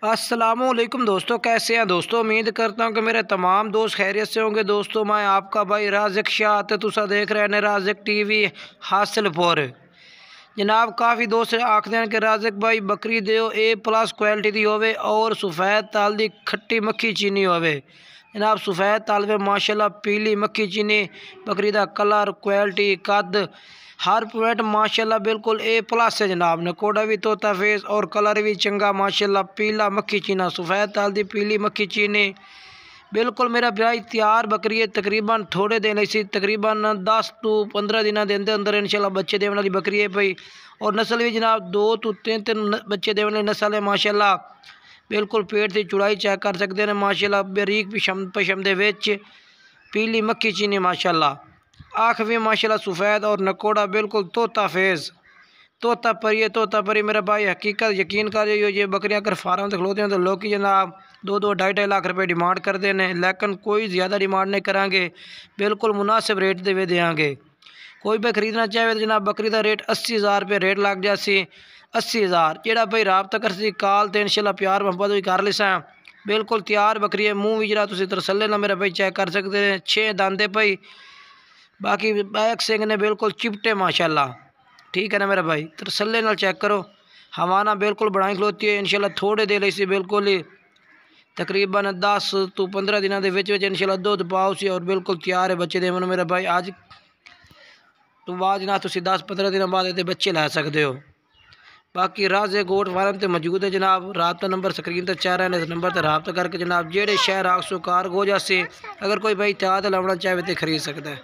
अस्सलामुअलैकुम दोस्तों, कैसे हैं दोस्तों। उम्मीद करता हूं कि मेरे तमाम दोस्त खैरियत से होंगे। दोस्तों मैं आपका भाई राज़िक शाह ते तुसा देख रहे हैं राज़िक टीवी हासिलपुर। जनाब काफ़ी दोस्त आखते हैं कि राज़िक भाई बकरी दो A+ क्वालिटी दी होवे और सफ़ेद ताल दी खट्टी मक्खी चीनी होवे। जनाब सफ़ेद ताल में माशाल्लाह पीली मक्खी चीनी बकरी दा कलर क्वालिटी कद हर पॉइंट माशाल्लाह बिल्कुल A+ है जनाब। नकोड़ा भी तोता फेस और कलर भी चंगा माशाल्लाह। पीला मक्खी चीना सफ़ेद ताल दी पीली मक्खी चीनी बिल्कुल मेरा भाई तैयार बकरी है। तकरीबन थोड़े दिन इसी तकरीबन 10 to 15 दिनों के अंदर अंदर इंशाल्लाह बच्चे देने वाली बकरी है भाई। और नस्ल भी जनाब 2 to 3 बच्चे देने वाली नस्ल है माशाल्लाह। बिल्कुल पेट की चौड़ाई चेक कर सकते हैं माशाल्लाह। बरीक पशम दे विच पीली मक्खी चीनी माशाल्लाह। आँख भी माशाल्लाह सफ़ेद और नकोड़ा बिल्कुल तोता फेस तोता परी है। तोता परी मेरा भाई हकीकत यकीन कर ये बकरियां अगर फार्म तक खलोते हैं तो लोग जनाब 2-2 2.5 लाख रुपए डिमांड करते हैं, लेकिन कोई ज़्यादा डिमांड नहीं करांगे। बिल्कुल मुनासिब रेट दे देंगे। कोई भी खरीदना चाहे तो जनाब बकरी का रेट 80,000 रुपये रेट लग जासी। 80,000 जोड़ा भाई रबता कर सी कॉल तो इंशाल्लाह प्यार मोहब्बत भी कर लिसा। बिल्कुल तैयार बकरी है। मूँह भी जरा तुम तरसले ना मेरा भाई चेक कर सकते हैं। 6 दांदे भाई, बाकी बैक सिंह ने बिल्कुल चिपटे माशाल्लाह। ठीक है ना मेरा भाई, तरसले नाल चेक करो। हवाना बिल्कुल बनाई खलोती है इंशाल्लाह। थोड़े देर इसी बिल्कुल ही तकरीबन 10 to 15 दिनों के विच इंशाल्लाह दूध पाओ सी और बिल्कुल तैयार है बच्चे देवन मेरा भाई। आज तो बाद ना तुम 10-15 दिनों बाद ये बच्चे लै सकते हो। बाकी राज़े गोट फार्म तो मौजूद है जनाब। रबता नंबर स्क्रीन पर चाह रहे हैं, इस नंबर पर रबता करके जनाब जेड़े शहर आखसो कार हो जासे अगर कोई भाई इत्तेहाद लाना चाहे तो खरीद सकता है।